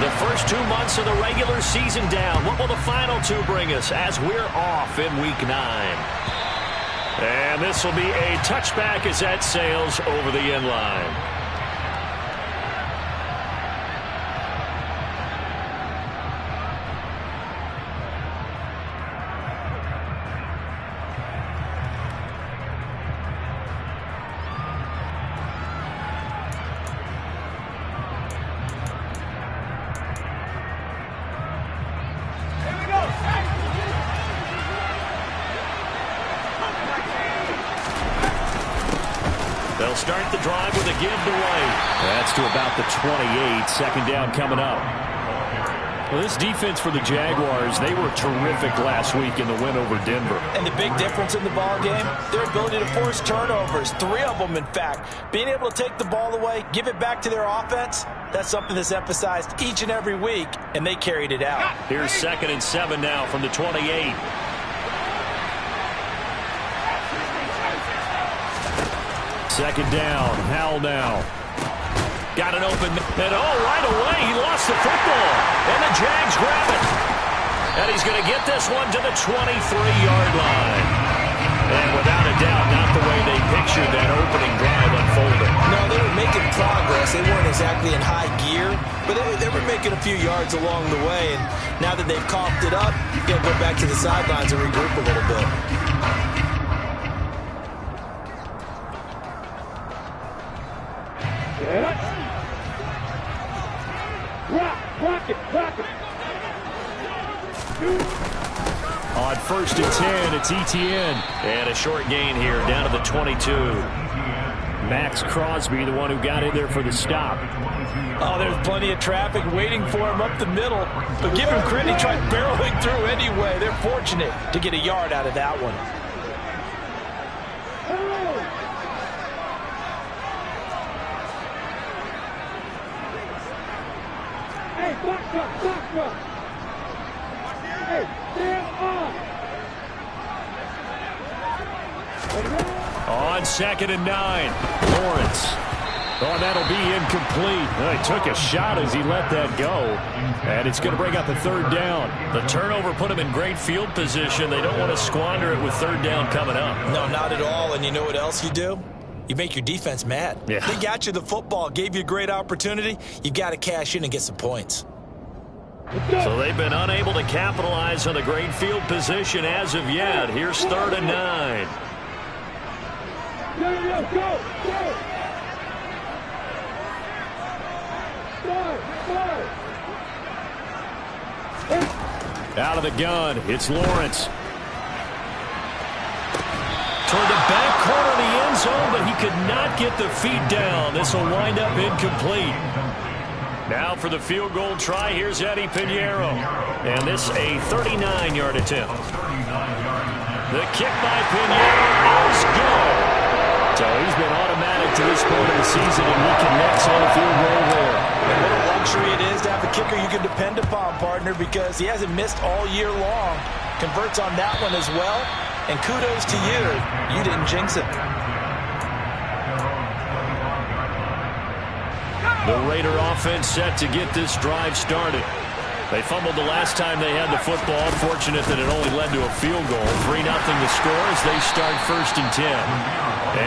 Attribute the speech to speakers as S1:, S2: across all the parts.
S1: The first 2 months of the regular season down. What will the final 2 bring us as we're off in Week 9? And this will be a touchback as that sails over the end line. They'll start the drive with a give to White. That's to about the 28. Second down coming up. Well, this defense for the Jaguars, they were terrific last week in the win over Denver.
S2: And the big difference in the ball game, their ability to force turnovers. 3 of them, in fact. Being able to take the ball away, give it back to their offense, that's something that's emphasized each and every week, and they carried it out.
S1: Here's 2nd and 7 now from the 28. Second down, Howell now. Got an open, and right away he lost the football. And the Jags grab it. And he's going to get this one to the 23-yard line. And without a doubt, not the way they pictured that opening drive unfolding.
S2: No, they were making progress. They weren't exactly in high gear, but they were making a few yards along the way. And now that they've coughed it up, you got to go back to the sidelines and regroup a little bit.
S1: On 1st and 10, it's Etienne. And a short gain here, down to the 22. Max Crosby, the one who got in there for the stop.
S2: Oh, there's plenty of traffic waiting for him up the middle. But give him credit, he tried barreling through anyway. They're fortunate to get a yard out of that one.
S1: On 2nd and 9, Lawrence. Oh, that'll be incomplete. He took a shot as he let that go. And it's going to bring up a 3rd down. The turnover put him in great field position. They don't want to squander it with 3rd down coming up.
S2: No, not at all. And you know what else you do? You make your defense mad.
S1: Yeah.
S2: They got you the football, gave you a great opportunity. You got to cash in and get some points.
S1: So they've been unable to capitalize on the great field position as of yet. Here's 3rd and 9.
S3: Go.
S1: Out of the gun, it's Lawrence. Toward the back corner of the end zone, but he could not get the feet down. This will wind up incomplete. Now for the field goal try, here's Eddie Pinheiro. And this a 39-yard attempt. The kick by Pinheiro is good. So he's been automatic to this point of the season, and he connects on the field goal there.
S2: And what a luxury it is to have a kicker you can depend upon, partner, because he hasn't missed all year long. Converts on that one as well. And kudos to you. You didn't jinx it.
S1: The Raider offense set to get this drive started. They fumbled the last time they had the football. Fortunate that it only led to a field goal. 3-0 the score as they start 1st and 10.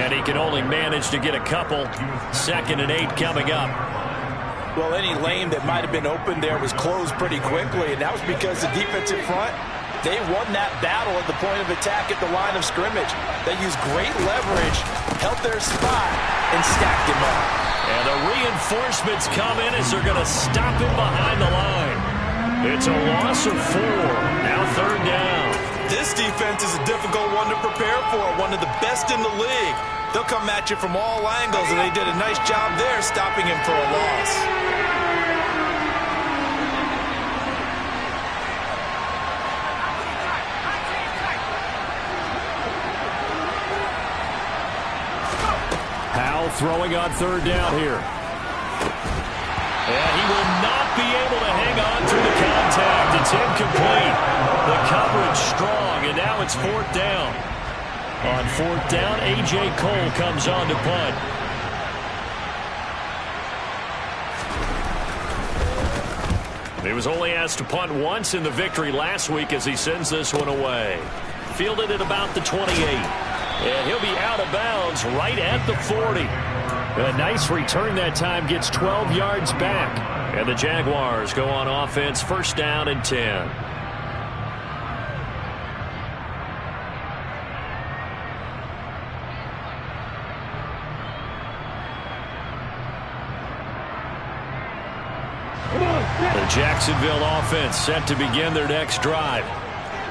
S1: And he can only manage to get a couple. 2nd and 8 coming up.
S2: Well, any lane that might have been open there was closed pretty quickly, and that was because the defensive front, they won that battle at the point of attack at the line of scrimmage. They used great leverage, held their spot, and stacked him up.
S1: And the reinforcements come in as they're going to stop him behind the line. It's a loss of 4. Now 3rd down.
S2: This defense is a difficult one to prepare for, one of the best in the league. They'll come at you from all angles, and they did a nice job there stopping him for a loss.
S1: Howell throwing on 3rd down here. And he will not be able to hang on through the contact. It's incomplete. The coverage strong, and now it's 4th down. On 4th down, A.J. Cole comes on to punt. He was only asked to punt once in the victory last week as he sends this one away. Fielded at about the 28. And he'll be out of bounds right at the 40. A nice return that time, gets 12 yards back. And the Jaguars go on offense, first down and 10. The Jacksonville offense set to begin their next drive.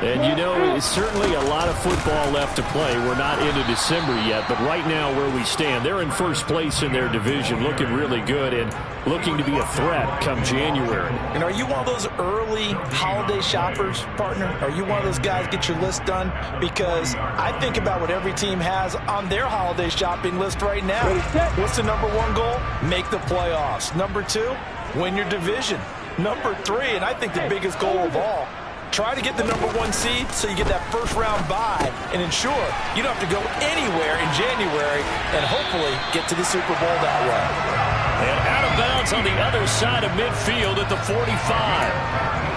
S1: And, you know, it's certainly a lot of football left to play. We're not into December yet, but right now where we stand, they're in first place in their division, looking really good and looking to be a threat come January.
S2: And are you one of those early holiday shoppers, partner? Are you one of those guys get your list done? Because I think about what every team has on their holiday shopping list right now. What's the number one goal? Make the playoffs. Number two, win your division. Number three, and I think the biggest goal of all, try to get the number one seed so you get that first round bye and ensure you don't have to go anywhere in January and hopefully get to the Super Bowl that way.
S1: And out of bounds on the other side of midfield at the 45.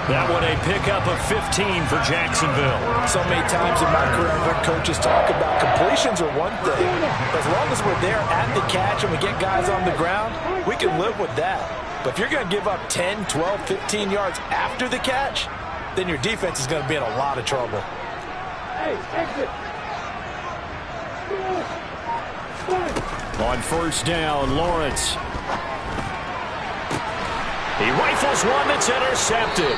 S1: That one a pickup of 15 for Jacksonville.
S2: So many times in my career I've heard coaches talk about completions are one thing. As long as we're there at the catch and we get guys on the ground, we can live with that. But if you're going to give up 10, 12, 15 yards after the catch, then your defense is going to be in a lot of trouble.
S1: On first down, Lawrence. He rifles one that's intercepted.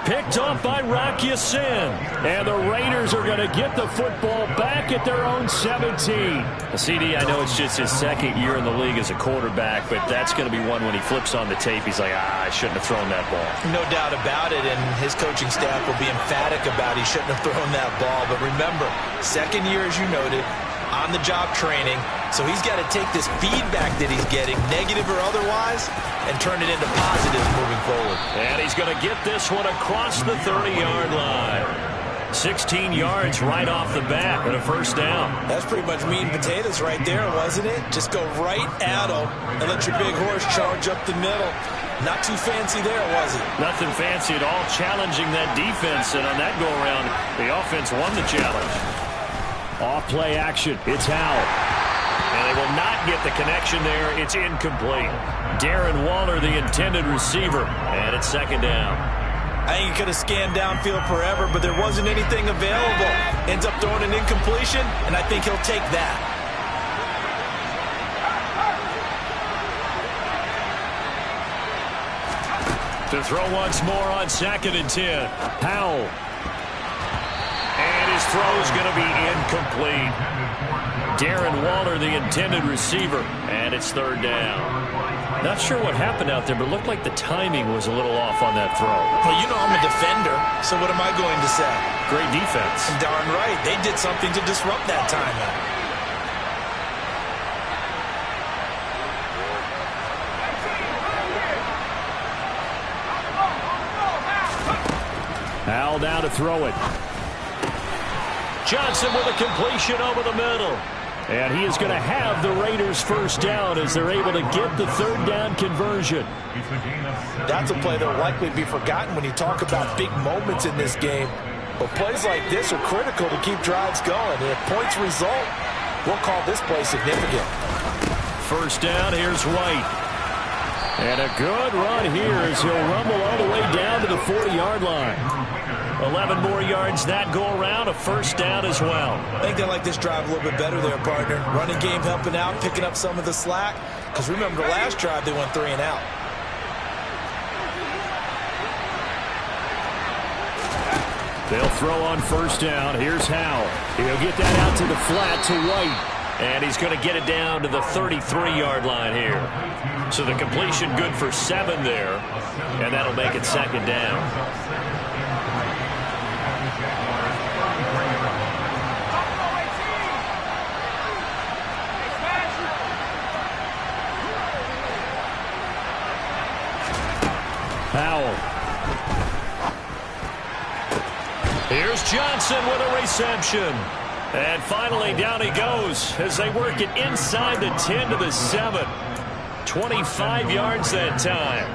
S1: Picked off by Rocky Sin. And the Raiders are going to get the football back at their own 17. CD, I know it's just his second year in the league as a quarterback, but that's going to be one when he flips on the tape, he's like, I shouldn't have thrown that ball.
S2: No doubt about it, and his coaching staff will be emphatic about he shouldn't have thrown that ball. But remember, second year, as you noted, on-the-job training, so he's got to take this feedback that he's getting, negative or otherwise, and turn it into positives moving forward.
S1: And he's going to get this one across the 30-yard line. 16 yards right off the bat and a first down.
S2: That's pretty much meat and potatoes right there, wasn't it? Just go right at him and let your big horse charge up the middle. Not too fancy there, was it?
S1: Nothing fancy at all, challenging that defense, and on that go-around, the offense won the challenge. Off-play action, it's Howell. And they will not get the connection there. It's incomplete. Darren Waller, the intended receiver, and it's second down.
S2: I think he could have scanned downfield forever, but there wasn't anything available. Ends up throwing an incompletion, and I think he'll take that.
S1: To throw once more on second and 10. Howell. And his throw's going to be incomplete. Darren Waller, the intended receiver, and it's third down. Not sure what happened out there, but it looked like the timing was a little off on that throw.
S2: Well, you know I'm a defender, so what am I going to say?
S1: Great defense.
S2: Darn right. They did something to disrupt that timeout.
S1: Howell down to throw it. Johnson with a completion over the middle. And he is going to have the Raiders first down as they're able to get the third down conversion.
S2: That's a play that will likely be forgotten when you talk about big moments in this game. But plays like this are critical to keep drives going. And if points result, we'll call this play significant.
S1: First down, here's White. And a good run here as he'll rumble all the way down to the 40-yard line. 11 more yards that go around, a first down as well.
S2: I think they like this drive a little bit better there, partner. Running game helping out, picking up some of the slack. Because remember, the last drive they went 3 and out.
S1: They'll throw on first down. Here's Howell. He'll get that out to the flat to White. And he's going to get it down to the 33-yard line here. So the completion good for 7 there. And that'll make it second down. Howell. Here's Johnson with a reception. And finally down he goes as they work it inside the 10 to the 7. 25 yards that time.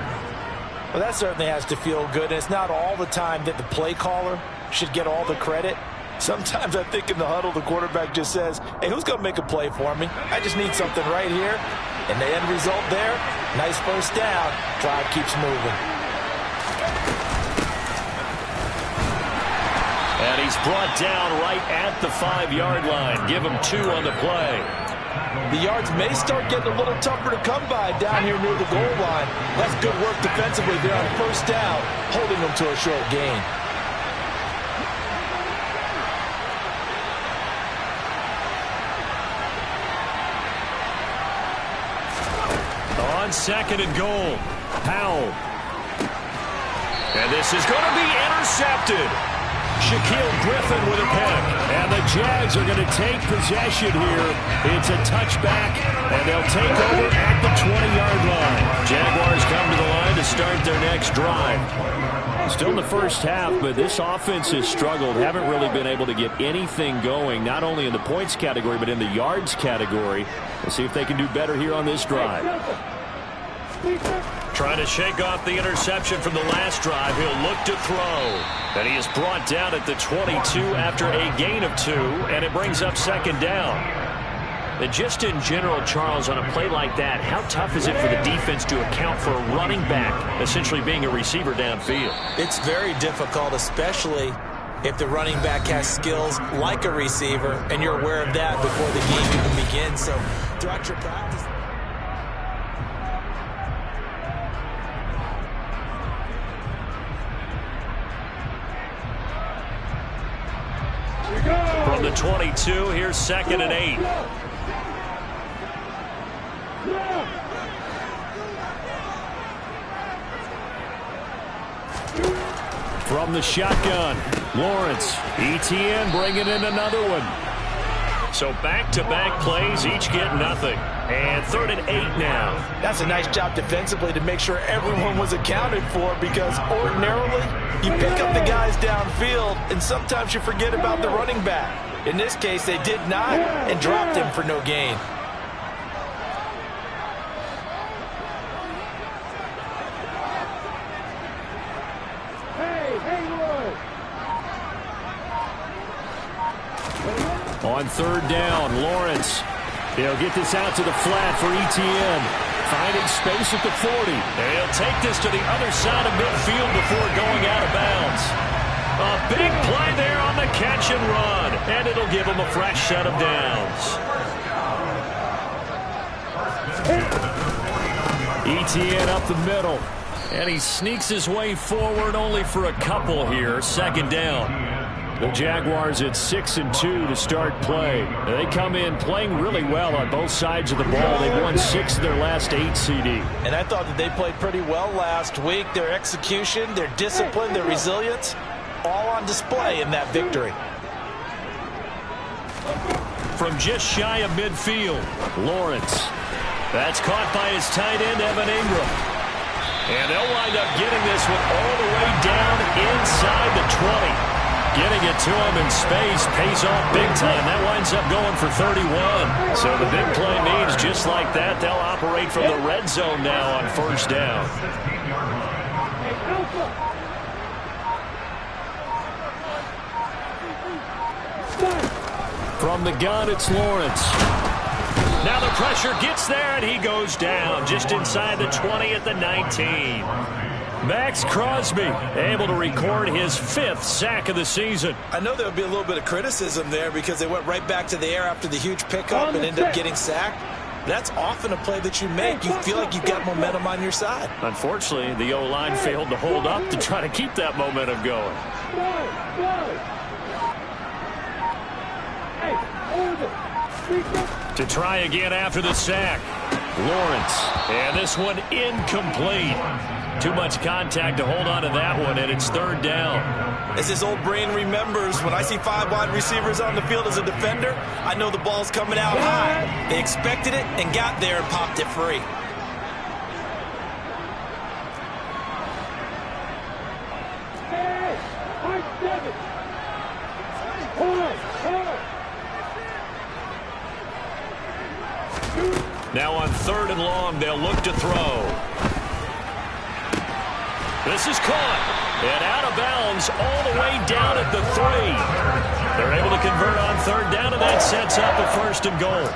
S2: Well, that certainly has to feel good. And it's not all the time that the play caller should get all the credit. Sometimes I think in the huddle, the quarterback just says, hey, who's going to make a play for me? I just need something right here. And the end result there, nice first down. Drive keeps moving.
S1: And he's brought down right at the 5-yard line. Give him 2 on the play.
S2: The yards may start getting a little tougher to come by down here near the goal line. That's good work defensively there on first down, holding them to a short gain.
S1: On 2nd and goal, Powell. And this is going to be intercepted. Shaquille Griffin with a pick. And the Jags are going to take possession here. It's a touchback, and they'll take over at the 20-yard line. Jaguars come to the line to start their next drive. Still in the first half, but this offense has struggled. Haven't really been able to get anything going, not only in the points category, but in the yards category. We'll see if they can do better here on this drive. Trying to shake off the interception from the last drive. He'll look to throw. And he is brought down at the 22 after a gain of 2, and it brings up 2nd down. And just in general, Charles, on a play like that, how tough is it for the defense to account for a running back essentially being a receiver downfield?
S2: It's very difficult, especially if the running back has skills like a receiver, and you're aware of that before the game even begins. So throughout your practice,
S1: from the 22, here's 2nd and 8. From the shotgun, Lawrence. ETN bringing in another one. So back-to-back plays, each get nothing. And 3rd and 8 now.
S2: That's a nice job defensively to make sure everyone was accounted for, because ordinarily you pick up the guys downfield and sometimes you forget about the running back. In this case, they did not and dropped him for no gain.
S1: On 3rd down, Lawrence. He'll get this out to the flat for ETN. Finding space at the 40. And he'll take this to the other side of midfield before going out of bounds. A big play there on the catch and run. And it'll give him a fresh set of downs. ETN up the middle. And he sneaks his way forward only for a couple here. 2nd down. The Jaguars at 6-2 to start play. They come in playing really well on both sides of the ball. They've won 6 of their last 8 CD.
S2: And I thought that they played pretty well last week. Their execution, their discipline, their resilience, all on display in that victory.
S1: From just shy of midfield, Lawrence. That's caught by his tight end, Evan Ingram. And they'll wind up getting this one all the way down inside the 20. Getting it to him in space pays off big time. That winds up going for 31. So the big play means just like that, they'll operate from the red zone now on 1st down. From the gun, it's Lawrence. Now the pressure gets there, and he goes down just inside the 20 at the 19. Max Crosby able to record his 5th sack of the season.
S2: I know there would be a little bit of criticism there because they went right back to the air after the huge pickup and ended up getting sacked. That's often a play that you make. You feel like you've got momentum on your side. Unfortunately, the O-line failed to hold up to try to keep that momentum going.
S1: To try again after the sack. Lawrence. And this one incomplete. Too much contact to hold on to that one, and it's 3rd down.
S2: As his old brain remembers, when I see 5 wide receivers on the field as a defender, I know the ball's coming out high. They expected it and got there and popped it free.
S1: Now on 3rd and long, they'll look to throw. This is caught. And out of bounds all the way down at the 3. They're able to convert on third down, and that sets up a 1st and goal.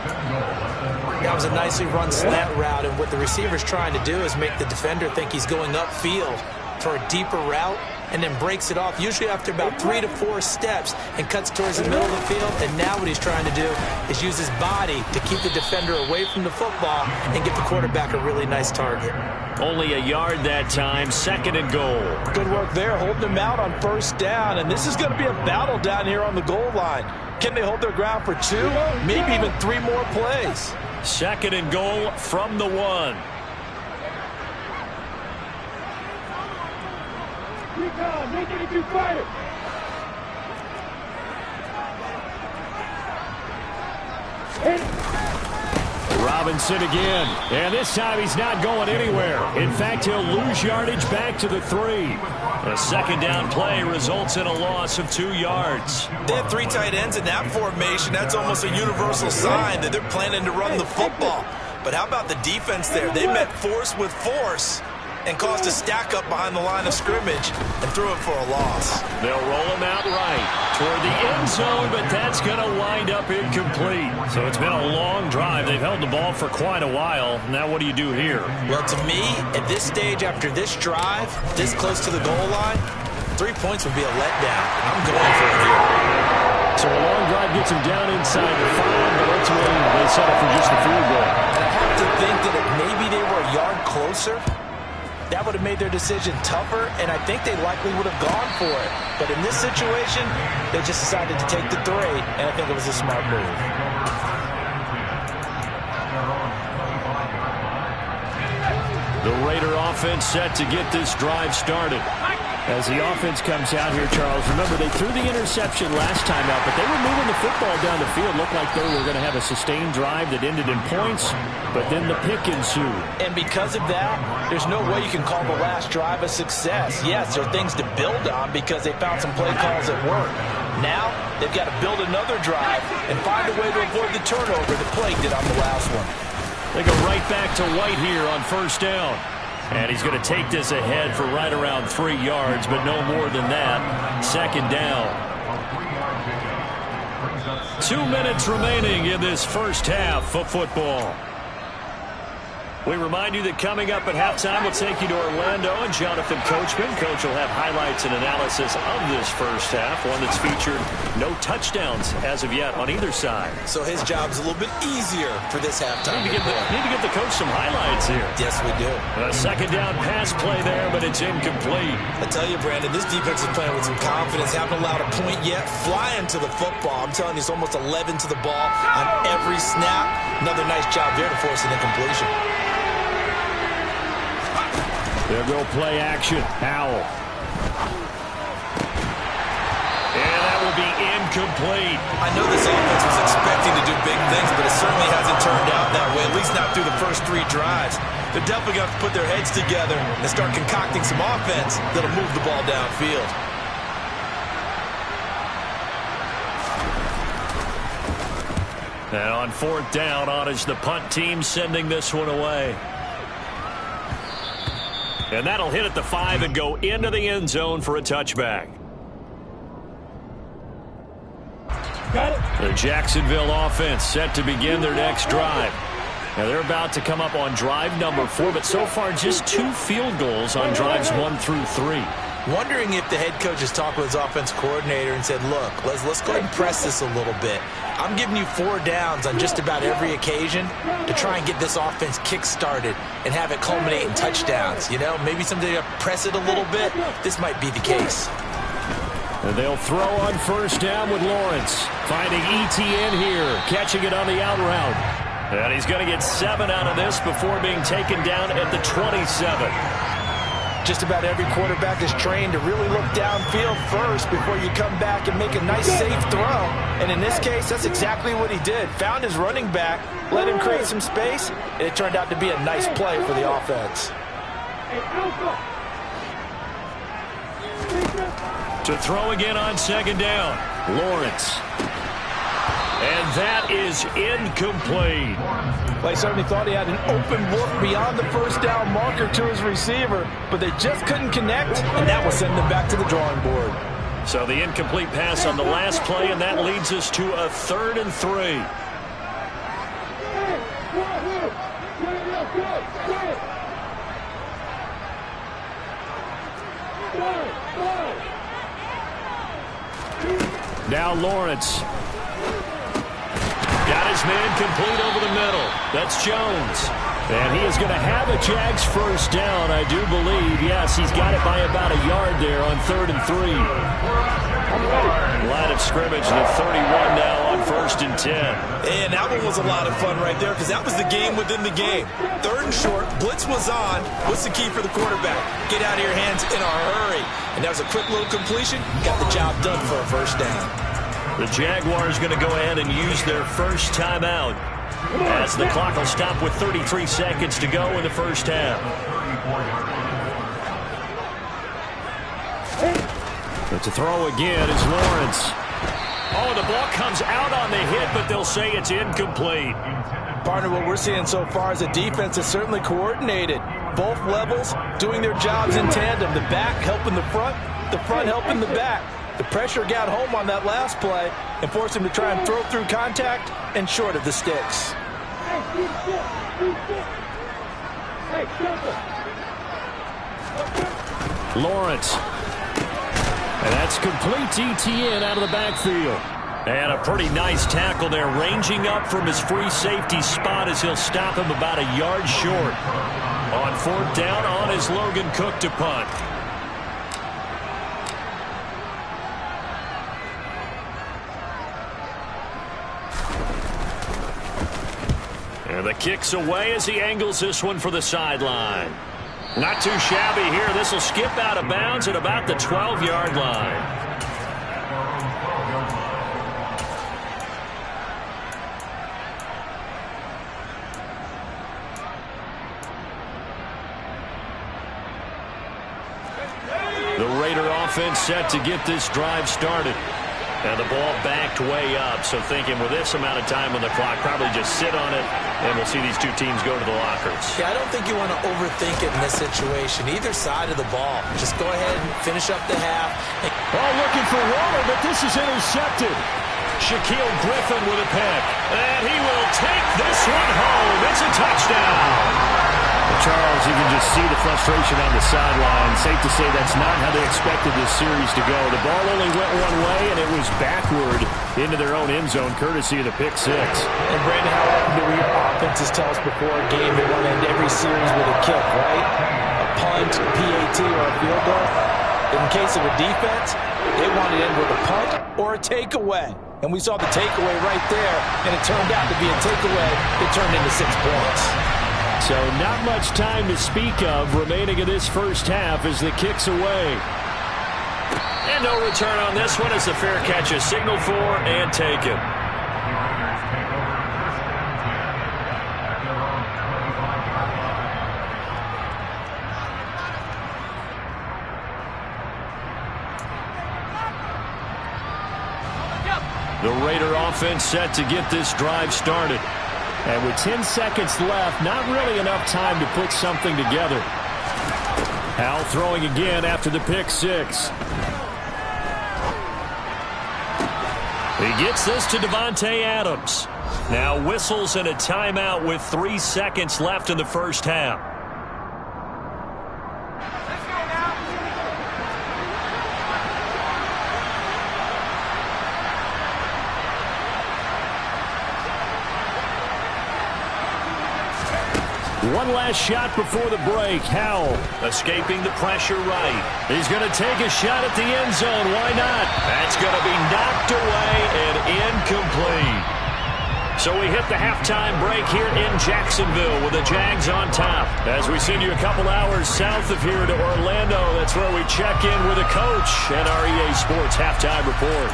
S2: That was a nicely run slant route, and what the receiver's trying to do is make the defender think he's going upfield for a deeper route, and then breaks it off, usually after about 3 to 4 steps, and cuts towards the middle of the field. And now what he's trying to do is use his body to keep the defender away from the football and get the quarterback a really nice target.
S1: Only a yard that time, 2nd and goal.
S2: Good work there, holding them out on 1st down, and this is going to be a battle down here on the goal line. Can they hold their ground for 2, maybe even 3 more plays?
S1: 2nd and goal from the 1.
S3: Make it a fire.
S1: Robinson again, and this time he's not going anywhere. In fact, he'll lose yardage back to the 3. A 2nd down play results in a loss of 2 yards.
S2: They have 3 tight ends in that formation. That's almost a universal sign that they're planning to run the football. But how about the defense there? They met force with force and caused a stack up behind the line of scrimmage and threw it for a loss.
S1: They'll roll him out right toward the end zone, but that's going to wind up incomplete. So it's been a long drive. They've held the ball for quite a while. Now what do you do here?
S2: Well, to me, at this stage after this drive, this close to the goal line, 3 points would be a letdown. I'm going for it here.
S1: So a long drive gets him down inside the 5, but ultimately they settle for just the field goal.
S2: And I have to think that if maybe they were a yard closer, that would have made their decision tougher, and I think they likely would have gone for it. But in this situation, they just decided to take the 3, and I think it was a smart move.
S1: The Raider offense set to get this drive started. As the offense comes out here, Charles, remember they threw the interception last time out, but they were moving the football down the field. Looked like they were going to have a sustained drive that ended in points, but then the pick ensued.
S2: And because of that, there's no way you can call the last drive a success. Yes, there are things to build on because they found some play calls that work. Now, they've got to build another drive and find a way to avoid the turnover that plagued it on the last one.
S1: They go right back to White here on 1st down. And he's going to take this ahead for right around 3 yards, but no more than that. 2nd down. 2 minutes remaining in this first half of football. We remind you that coming up at halftime, we'll take you to Orlando and Jonathan Coachman. Coach will have highlights and analysis of this first half, one that's featured no touchdowns as of yet on either side.
S2: So his job's a little bit easier for this halftime.
S1: Need to give the coach some highlights here.
S2: Yes, we do.
S1: A 2nd down pass play there, but it's incomplete.
S2: I tell you, Brandon, this defense is playing with some confidence. Haven't allowed a point yet. Flying to the football. I'm telling you, it's almost 11 to the ball on every snap. Another nice job there to force an incompletion.
S1: They'll go play action. Howell. And that will be incomplete.
S2: I know this offense was expecting to do big things, but it certainly hasn't turned out that way, at least not through the first 3 drives. They're definitely going to put their heads together and start concocting some offense that'll move the ball downfield.
S1: And on 4th down, on is the punt team sending this one away. And that'll hit at the 5 and go into the end zone for a touchback.
S3: Got it.
S1: The Jacksonville offense set to begin their next drive. Now they're about to come up on drive number 4, but so far just 2 field goals on drives 1 through 3.
S2: Wondering if the head coach has talked with his offense coordinator and said, look, let's go ahead and press this a little bit. I'm giving you 4 downs on just about every occasion to try and get this offense kick-started and have it culminate in touchdowns. You know, maybe someday to press it a little bit. This might be the case.
S1: And they'll throw on 1st down with Lawrence. Finding ETN here, catching it on the out route. And he's going to get 7 out of this before being taken down at the 27.
S2: Just about every quarterback is trained to really look downfield first before you come back and make a nice, safe throw. And in this case, that's exactly what he did. Found his running back, let him create some space, and it turned out to be a nice play for the offense.
S1: To throw again on 2nd down, Lawrence. And that is incomplete.
S2: Well, he certainly thought he had an open look beyond the first down marker to his receiver, but they just couldn't connect, and that will send them back to the drawing board.
S1: So the incomplete pass on the last play, and that leads us to a 3rd and 3. Now Lawrence. Got his man complete over the middle. That's Jones. And he is going to have a Jags first down, I do believe. Yes, he's got it by about a yard there on 3rd and 3. Line of scrimmage, the 31 now on 1st and 10.
S2: And that one was a lot of fun right there because that was the game within the game. 3rd and short, blitz was on. What's the key for the quarterback? Get out of your hands in a hurry. And that was a quick little completion. Got the job done for a first down.
S1: The Jaguars going to go ahead and use their first timeout, as the clock will stop with 33 seconds to go in the first half. But to throw again is Lawrence. Oh, the ball comes out on the hit, but they'll say it's incomplete.
S2: Partner, what we're seeing so far is a defense that's certainly coordinated. Both levels doing their jobs in tandem. The back helping the front helping the back. The pressure got home on that last play and forced him to try and throw through contact and short of the sticks.
S1: Lawrence. And that's complete ETN out of the backfield. And a pretty nice tackle there, ranging up from his free safety spot as he'll stop him about a yard short. On 4th down on his Logan Cook to punt. And the kick's away as he angles this one for the sideline. Not too shabby here. This will skip out of bounds at about the 12-yard line. The Raider offense set to get this drive started. And the ball backed way up, so thinking with this amount of time on the clock, probably just sit on it, and we'll see these two teams go to the lockers.
S2: Yeah, I don't think you want to overthink it in this situation, either side of the ball. Just go ahead and finish up the half.
S1: Oh, looking for Waller, but this is intercepted. Shaquille Griffin with a pick, and he will take this one home. It's a touchdown. Charles, you can just see the frustration on the sideline. Safe to say that's not how they expected this series to go. The ball only went one way, and it was backward into their own end zone, courtesy of the pick six.
S2: And, Brandon, how often do we hear offenses tell us before a game they want to end every series with a kick, right? A punt, a PAT, or a field goal. In case of a defense, they want to end with a punt or a takeaway. And we saw the takeaway right there, and it turned out to be a takeaway that turned into 6 points.
S1: So not much time to speak of remaining in this first half as the kick's away. And no return on this one as the fair catch is signaled for and taken. The Raider offense set to get this drive started. And with 10 seconds left, not really enough time to put something together. Howell throwing again after the pick six. He gets this to Devontae Adams. Now whistles and a timeout with 3 seconds left in the first half. One last shot before the break. Howell escaping the pressure right. He's going to take a shot at the end zone. Why not? That's going to be knocked away and incomplete. So we hit the halftime break here in Jacksonville with the Jags on top. As we send you a couple hours south of here to Orlando, that's where we check in with the coach and our EA Sports halftime report.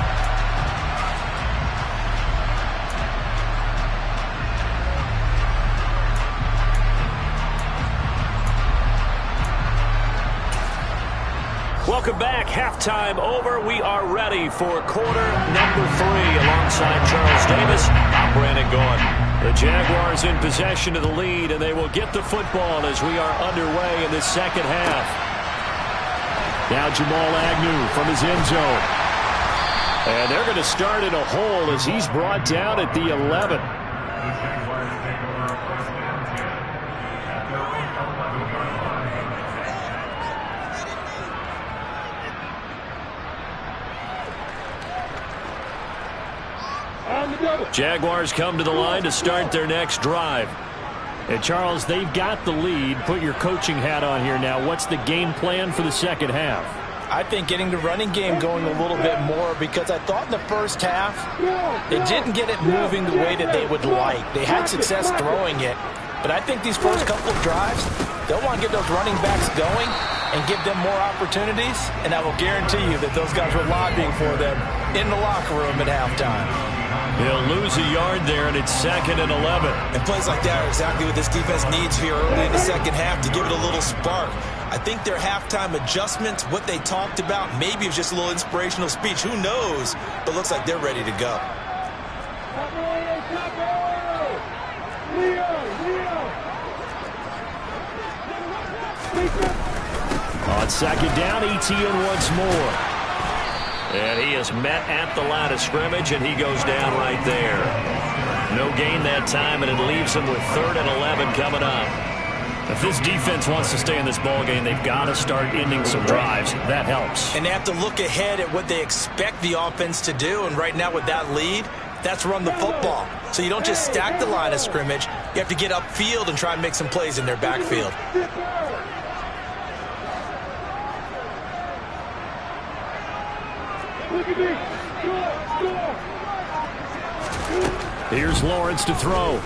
S1: Welcome back. Halftime over. We are ready for quarter number 3 alongside Charles Davis. I'm Brandon Gaudin. The Jaguars in possession of the lead, and they will get the football as we are underway in the second half. Now Jamal Agnew from his end zone. And they're going to start in a hole as he's brought down at the 11. Jaguars come to the line to start their next drive. And Charles, they've got the lead. Put your coaching hat on here now. What's the game plan for the second half?
S2: I think getting the running game going a little bit more, because I thought in the first half they didn't get it moving the way that they would like. They had success throwing it, but I think these first couple of drives, they'll want to get those running backs going and give them more opportunities, and I will guarantee you that those guys were lobbying for them in the locker room at halftime.
S1: He'll lose a yard there, and it's 2nd and 11.
S4: And plays like that are exactly what this defense needs here early in the second half to give it a little spark. I think their halftime adjustments, what they talked about, maybe it was just a little inspirational speech. Who knows? But looks like they're ready to go.
S1: On 2nd down, Etienne once more. And he is met at the line of scrimmage, and he goes down right there. No gain that time, and it leaves him with 3rd and 11 coming up. If this defense wants to stay in this ballgame, they've got to start ending some drives. That helps.
S2: And they have to look ahead at what they expect the offense to do, and right now with that lead, that's run the football. So you don't just stack the line of scrimmage. You have to get upfield and try and make some plays in their backfield.
S1: Here's Lawrence to throw.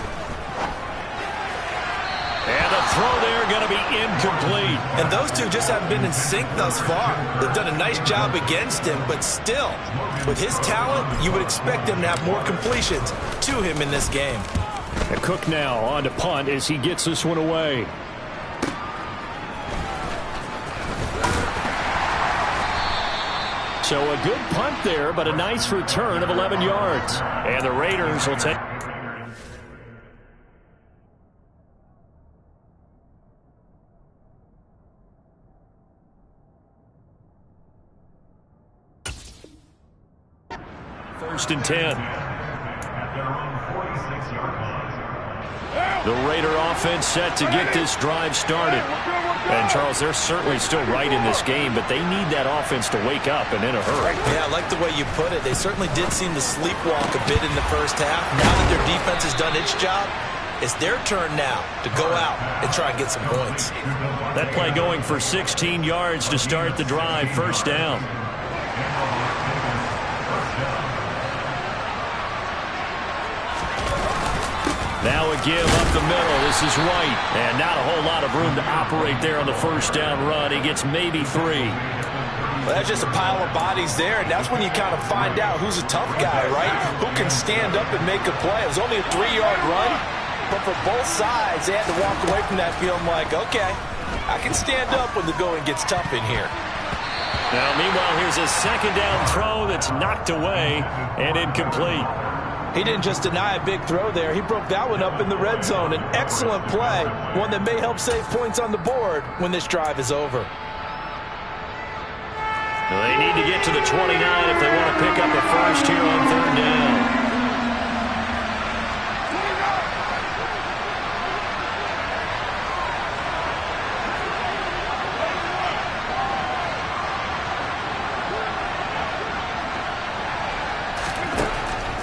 S1: And the throw there going to be incomplete.
S2: And those two just haven't been in sync thus far. They've done a nice job against him, but still, with his talent, you would expect him to have more completions to him in this game.
S1: And Cook now on to punt as he gets this one away. So a good punt there, but a nice return of 11 yards. And the Raiders will take... First and 10. The Raider offense set to get this drive started. And, Charles, they're certainly still right in this game, but they need that offense to wake up and in a hurry.
S2: Yeah, I like the way you put it. They certainly did seem to sleepwalk a bit in the first half. Now that their defense has done its job, it's their turn now to go out and try and get some points.
S1: That play going for 16 yards to start the drive. First down. Now a give up the middle. This is White. And not a whole lot of room to operate there on the first down run. He gets maybe 3.
S2: Well, that's just a pile of bodies there, and that's when you kind of find out who's a tough guy, right? Who can stand up and make a play. It was only a 3-yard run, but for both sides, they had to walk away from that feeling like, okay, I can stand up when the going gets tough in here.
S1: Now, meanwhile, here's a 2nd down throw that's knocked away and incomplete.
S2: He didn't just deny a big throw there. He broke that one up in the red zone. An excellent play, one that may help save points on the board when this drive is over.
S1: They need to get to the 29 if they want to pick up a first here on 3rd down.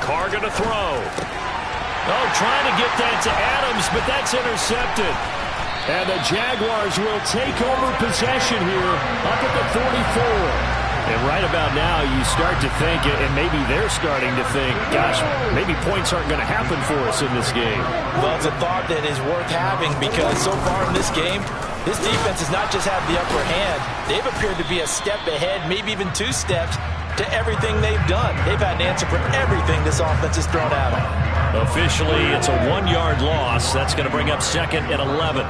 S1: Carr going to throw. Oh, trying to get that to Adams, but that's intercepted. And the Jaguars will take over possession here up at the 44. And right about now, you start to think, and maybe they're starting to think, gosh, maybe points aren't going to happen for us in this game.
S2: Well, it's a thought that is worth having, because so far in this game, this defense has not just had the upper hand. They've appeared to be a step ahead, maybe even 2 steps, to everything they've done. They've had an answer for everything this offense has thrown at them.
S1: Officially, it's a 1-yard loss. That's going to bring up 2nd and 11.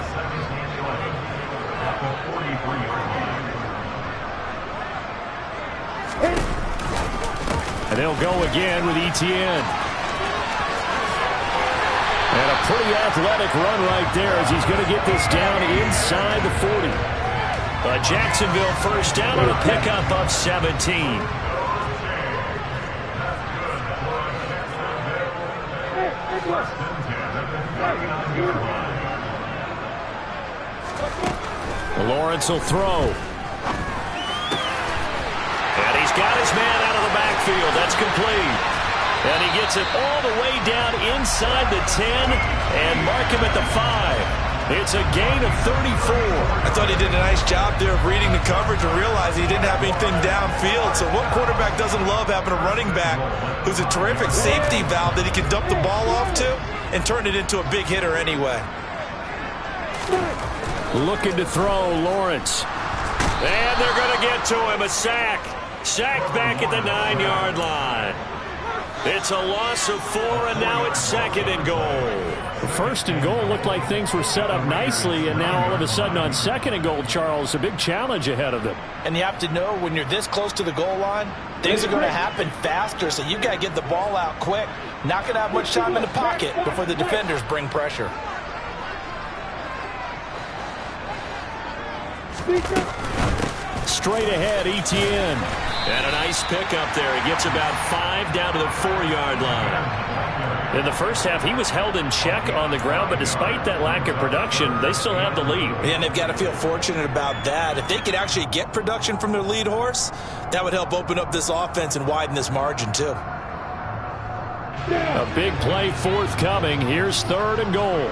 S1: And they'll go again with Etienne. And a pretty athletic run right there as he's going to get this down inside the 40. A Jacksonville first down on a pickup of 17. Lawrence will throw. And he's got his man out of the backfield. That's complete. And he gets it all the way down inside the 10 and mark him at the 5. It's a gain of 34.
S4: I thought he did a nice job there of reading the coverage and realizing he didn't have anything downfield. So what quarterback doesn't love having a running back who's a terrific safety valve that he can dump the ball off to and turn it into a big hitter anyway?
S1: Looking to throw, Lawrence. And they're going to get to him. A sack. Sacked back at the 9-yard line. It's a loss of 4, and now it's 2nd and goal. First and goal looked like things were set up nicely, and now all of a sudden on 2nd and goal, Charles, a big challenge ahead of them.
S2: And you have to know when you're this close to the goal line, things are going to happen faster, so you've got to get the ball out quick. Not going to have much time in the pocket before the defenders bring pressure.
S1: Straight ahead, Etienne. And a nice pickup there. He gets about 5 down to the 4-yard line. In the first half, he was held in check on the ground, but despite that lack of production, they still have the lead.
S4: And they've got to feel fortunate about that. If they could actually get production from their lead horse, that would help open up this offense and widen this margin, too.
S1: A big play forthcoming. Here's 3rd and goal.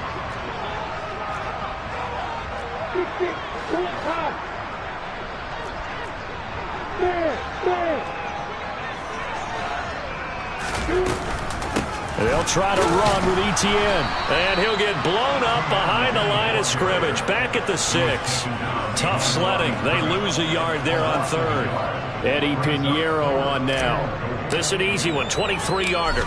S1: They'll try to run with Etienne. And he'll get blown up behind the line of scrimmage. Back at the 6. Tough sledding. They lose a yard there on 3rd. Eddie Pinheiro on now. This is an easy one. 23-yarder.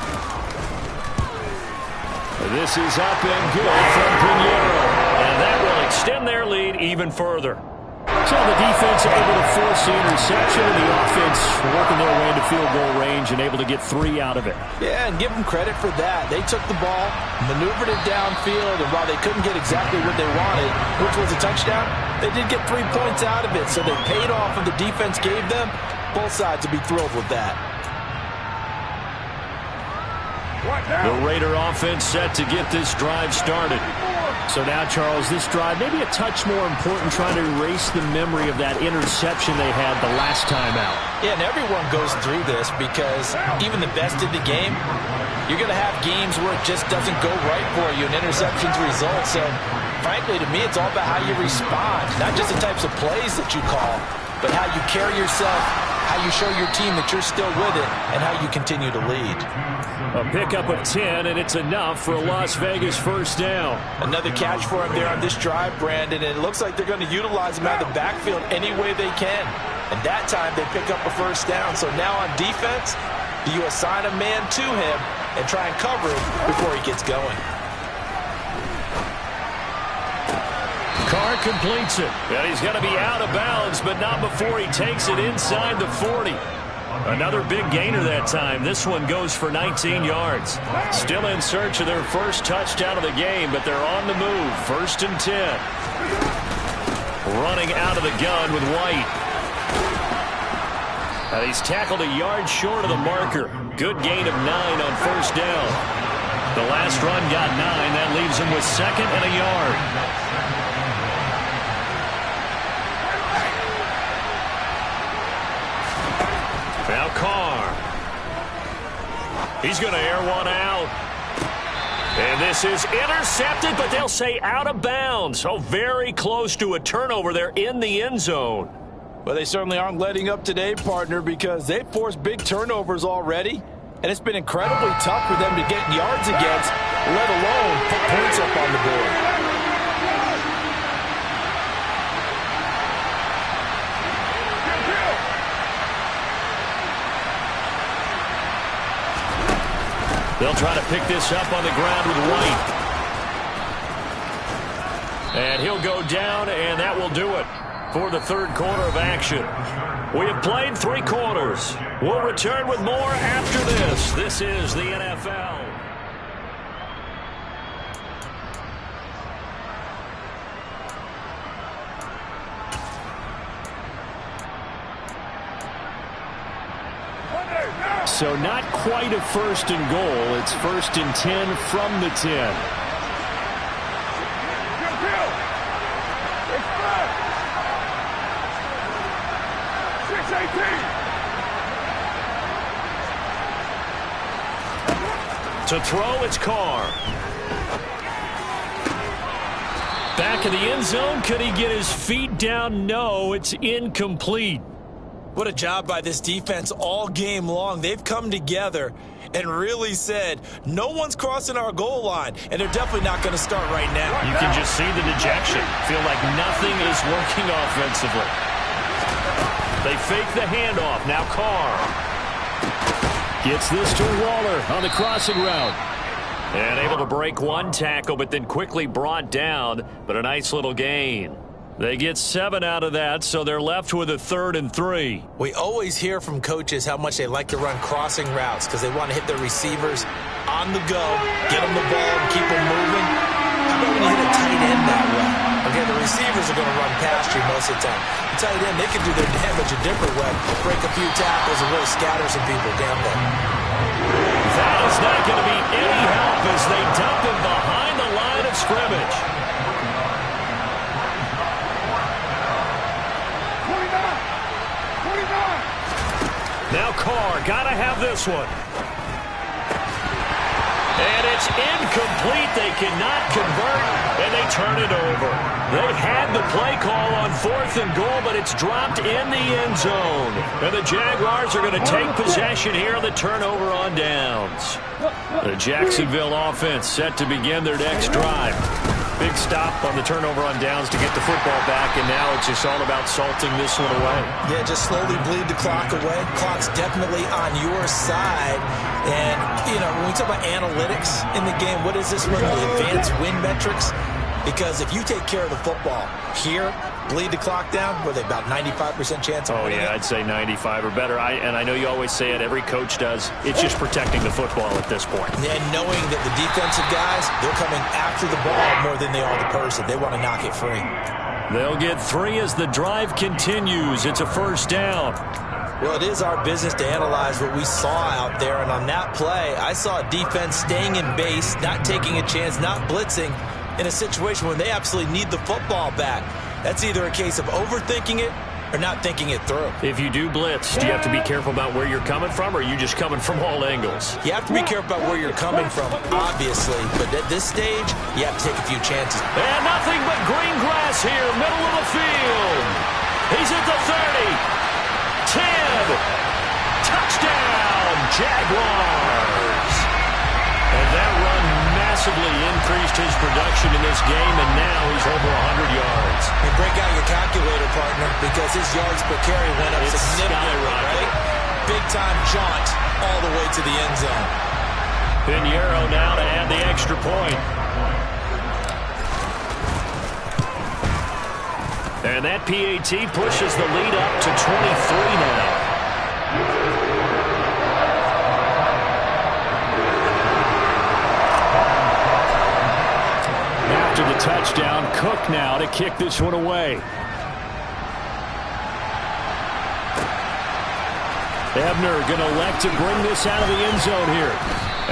S1: This is up and good from Pinheiro. And that will extend their lead even further. So the defense able to force the interception, and the offense working their way into field goal range and able to get 3 out of it.
S2: Yeah, and give them credit for that. They took the ball, maneuvered it downfield, and while they couldn't get exactly what they wanted, which was a touchdown, they did get 3 points out of it. So they paid off what the defense gave them. Both sides would be thrilled with that.
S1: The Raider offense set to get this drive started. So now, Charles, this drive maybe a touch more important, trying to erase the memory of that interception they had the last time out.
S2: Yeah, and everyone goes through this because even the best in the game, you're going to have games where it just doesn't go right for you and interceptions results. And frankly, to me, it's all about how you respond, not just the types of plays that you call, but how you carry yourself, how you show your team that you're still with it, and how you continue to lead.
S1: A pickup of 10, and it's enough for a Las Vegas first down.
S2: Another catch for him there on this drive, Brandon, and it looks like they're going to utilize him out of the backfield any way they can. And that time they pick up a first down. So now on defense, you assign a man to him and try and cover him before he gets going.
S1: Carr completes it. And he's going to be out of bounds, but not before he takes it inside the 40. Another big gainer that time. This one goes for 19 yards. Still in search of their first touchdown of the game, but they're on the move. 1st and 10. Running out of the gun with White. And he's tackled a yard short of the marker. Good gain of 9 on 1st down. The last run got 9. That leaves him with 2nd and a yard. Now Carr. He's going to air one out. And this is intercepted, but they'll say out of bounds. So very close to a turnover there in the end zone.
S2: Well, they certainly aren't letting up today, partner, because they've forced big turnovers already. And it's been incredibly tough for them to get yards against, let alone put points up on the board.
S1: They'll try to pick this up on the ground with White. And he'll go down, and that will do it. for the third quarter of action. We have played 3 quarters. We'll return with more after this. This is the NFL. So not quite a first and goal. It's first and 10 from the 10. To throw, it's Carr. Back in the end zone. Could he get his feet down? No, it's incomplete.
S4: What a job by this defense all game long. They've come together and really said, no one's crossing our goal line, and they're definitely not going to start right now.
S1: You can just see the dejection. Feel like nothing is working offensively. They fake the handoff. Now Carr gets this to Waller on the crossing route. And able to break one tackle, but then quickly brought down. But a nice little gain. They get 7 out of that, so they're left with a 3rd and 3.
S4: We always hear from coaches how much they like to run crossing routes because they want to hit their receivers on the go, get them the ball, and keep them moving. How about when you hit a tight end that way? Okay, the receivers are going to run past you most of the time. The tight end, they can do their damage a different way, break a few tackles and really scatter some people down there.
S1: That is not going to be any help as they dump him behind the line of scrimmage. Now Carr, gotta have this one. And it's incomplete. They cannot convert, and they turn it over. They had the play call on 4th and goal, but it's dropped in the end zone. And the Jaguars are going to take possession here on the turnover on downs. The Jacksonville offense set to begin their next drive. Big stop on the turnover on downs to get the football back, and now it's just all about salting this one away.
S4: Yeah, just slowly bleed the clock away. Clock's definitely on your side. And, you know, when we talk about analytics in the game, what is this one? The advanced win metrics? Because if you take care of the football here, bleed the clock down, were they about 95% chance of winning?
S1: Oh, yeah, I'd say 95 or better. And I know you always say it, every coach does. It's just protecting the football at this point.
S4: And knowing that the defensive guys, they're coming after the ball more than they are the person. They want to knock it free.
S1: They'll get 3 as the drive continues. It's a first down.
S4: Well, it is our business to analyze what we saw out there. And on that play, I saw a defense staying in base, not taking a chance, not blitzing in a situation where they absolutely need the football back. That's either a case of overthinking it or not thinking it through.
S1: If you do blitz, do you have to be careful about where you're coming from, or are you just coming from all angles?
S4: You have to be careful about where you're coming from, obviously. But at this stage, you have to take a few chances.
S1: And nothing but green grass here, middle of the field. He's at the 30. 10. Touchdown, Jaguars. And that run massively increased his production in this game, and now he's over 100 yards.
S4: And break out your calculator, partner, because his yards per carry went up significantly, right? Big-time jaunt all the way to the end zone.
S1: Pinheiro now to add the extra point. And that PAT pushes the lead up to 23 now. After the touchdown, Cook now to kick this one away. Ebner going to elect to bring this out of the end zone here.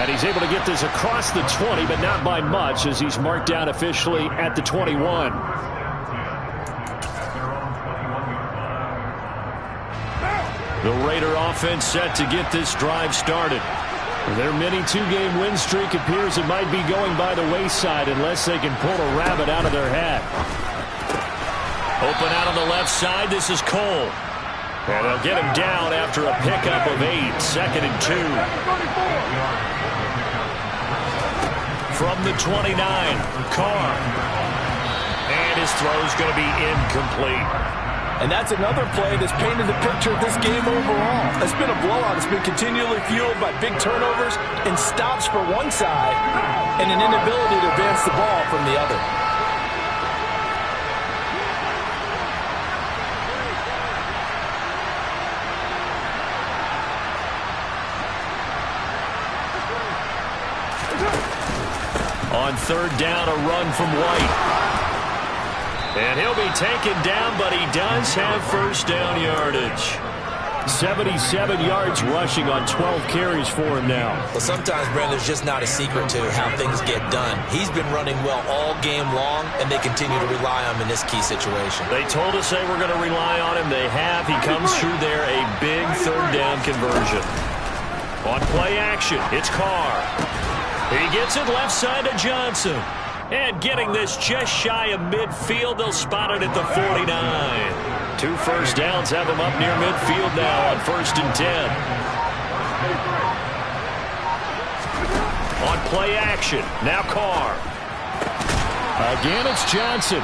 S1: And he's able to get this across the 20, but not by much, as he's marked down officially at the 21. The Raider offense set to get this drive started. Their mini 2-game win streak appears it might be going by the wayside unless they can pull a rabbit out of their hat. Open out on the left side, this is Cole. And they'll get him down after a pickup of 8, 2nd and 2. From the 29, Carr. And his throw's going to be incomplete.
S2: And that's another play that's painted the picture of this game overall. It's been a blowout. It's been continually fueled by big turnovers and stops for one side and an inability to advance the ball from the other.
S1: On third down, a run from White. And he'll be taken down, but he does have first down yardage. 77 yards rushing on 12 carries for him now.
S4: Well, sometimes, Brandon, there's just not a secret to how things get done. He's been running well all game long, and they continue to rely on him in this key situation.
S1: They told us they were going to rely on him. They have. He comes through there, a big third down conversion. On play action, it's Carr. He gets it left side to Johnson. And getting this just shy of midfield, they'll spot it at the 49. 2 first downs have them up near midfield now on 1st and 10. On play action, now Carr. Again, it's Johnson.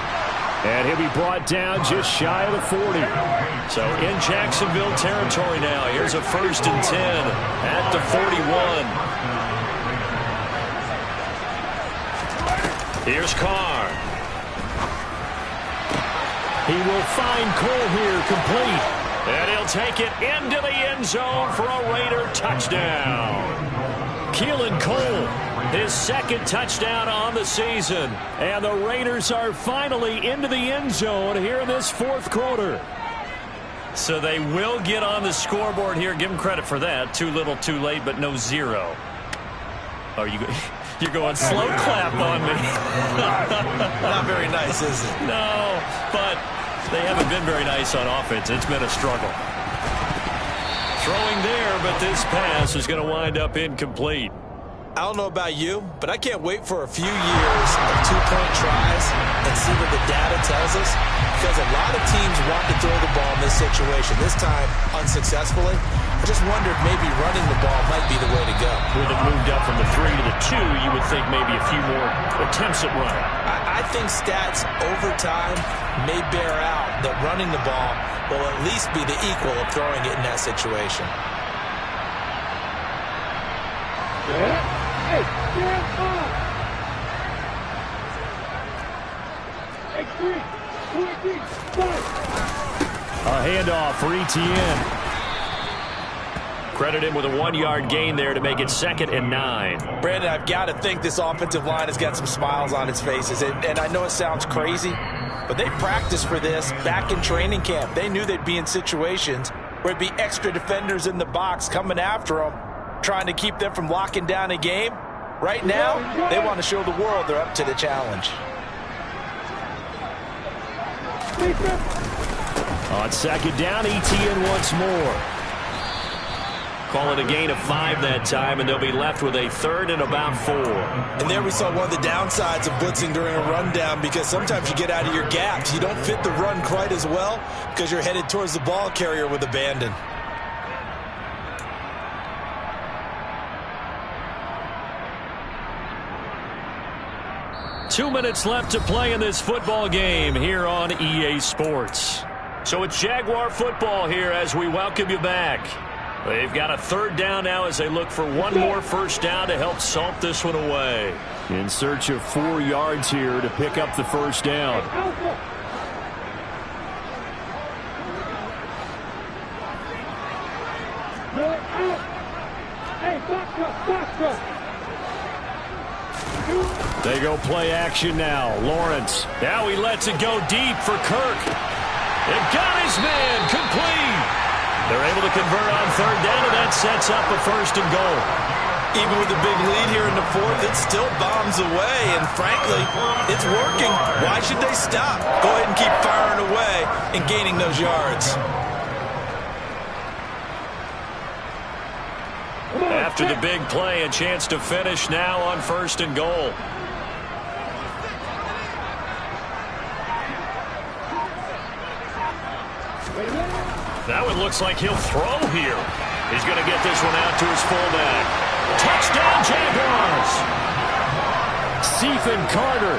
S1: And he'll be brought down just shy of the 40. So in Jacksonville territory now. Here's a 1st and 10 at the 41. Here's Carr. He will find Cole here, complete. And he'll take it into the end zone for a Raider touchdown. Keelan Cole, his 2nd touchdown on the season. And the Raiders are finally into the end zone here in this 4th quarter. So they will get on the scoreboard here. Give them credit for that. Too little, too late, but no 0. Are you... You're going slow clap on me.
S4: Not very nice, is it?
S1: No, but they haven't been very nice on offense. It's been a struggle. Throwing there, but this pass is going to wind up incomplete.
S4: I don't know about you, but I can't wait for a few years of 2-point tries and see what the data tells us, because a lot of teams want to throw the ball in this situation. This time, unsuccessfully. I just wondered maybe running the ball might be the way to go.
S1: With it moved up from the 3 to the 2, you would think maybe a few more attempts at running.
S4: I think stats over time may bear out that running the ball will at least be the equal of throwing it in that situation.
S3: Hey, stand up! X3, 20, 5.
S1: A handoff for Etienne. Credit him with a 1-yard gain there to make it 2nd and 9.
S2: Brandon, I've got to think this offensive line has got some smiles on its faces. And I know it sounds crazy, but they practiced for this back in training camp. They knew they'd be in situations where it'd be extra defenders in the box coming after them, trying to keep them from locking down a game. Right now, they want to show the world they're up to the challenge.
S1: On 2nd down, Etienne once more. Call it a gain of 5 that time, and they'll be left with a 3rd and about 4.
S4: And there we saw one of the downsides of blitzing during a rundown, because sometimes you get out of your gaps. You don't fit the run quite as well because you're headed towards the ball carrier with abandon.
S1: Two minutes left to play in this football game here on EA Sports. So it's Jaguar football here as we welcome you back. They've got a 3rd down now as they look for one more first down to help salt this one away. In search of 4 yards here to pick up the first down. They go play action now. Lawrence. Now he lets it go deep for Kirk. They've got his man complete. They're able to convert on 3rd down, and that sets up a 1st and goal.
S4: Even with the big lead here in the 4th, it still bombs away, and frankly, it's working. Why should they stop? Go ahead and keep firing away and gaining those yards.
S1: After the big play, a chance to finish now on 1st and goal. That one looks like he'll throw here. He's going to get this one out to his fullback. Touchdown, Jaguars! Stephen Carter.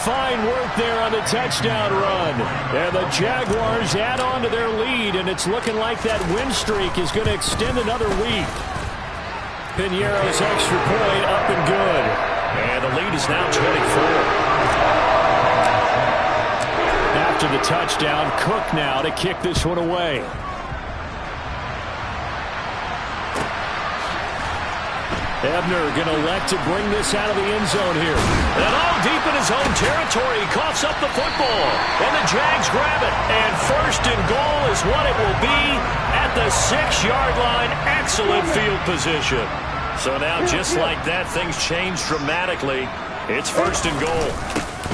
S1: Fine work there on the touchdown run. And the Jaguars add on to their lead, and it's looking like that win streak is going to extend another week. Piñeiro's extra point up and good. And the lead is now 24. After the touchdown, Cook now to kick this one away. Ebner going to elect to bring this out of the end zone here. And all deep in his own territory, he coughs up the football. And the Jags grab it. And first and goal is what it will be at the 6-yard line. Excellent field position. So now, just like that, things change dramatically. It's first and goal.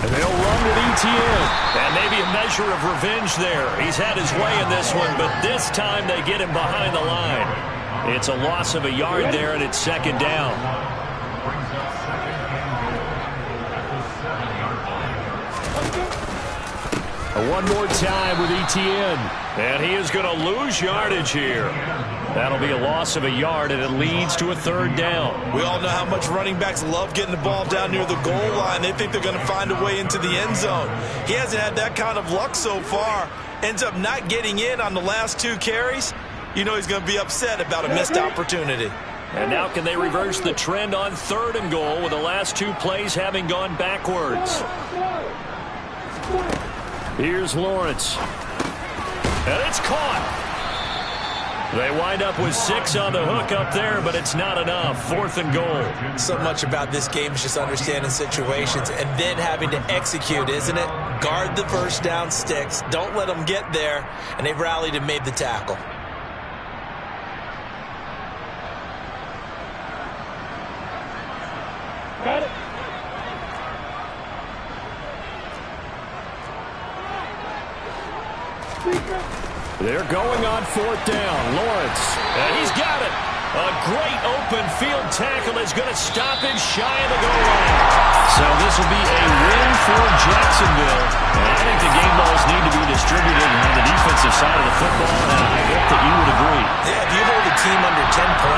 S1: And they'll run with ETN. And maybe a measure of revenge there. He's had his way in this one, but this time they get him behind the line. It's a loss of a yard there, and it's second down. One more time with ETN. And he is going to lose yardage here. That'll be a loss of a yard, and it leads to a third down.
S4: We all know how much running backs love getting the ball down near the goal line. They think they're going to find a way into the end zone. He hasn't had that kind of luck so far. Ends up not getting in on the last 2 carries. You know he's going to be upset about a missed opportunity.
S1: And now can they reverse the trend on third and goal with the last 2 plays having gone backwards? Here's Lawrence. And it's caught. They wind up with 6 on the hook up there, but it's not enough. Fourth and goal.
S4: So much about this game is just understanding situations and then having to execute, isn't it? Guard the first down sticks. Don't let them get there. And they've rallied and made the tackle.
S3: Got it.
S1: They're going on fourth down. Lawrence, and he's got it. A great open field tackle is going to stop him shy of the goal line. So this will be a win for Jacksonville. And I think the game balls need to be distributed on the defensive side of the football, and I hope that you would agree.
S4: Yeah, if you hold a team under 10 points,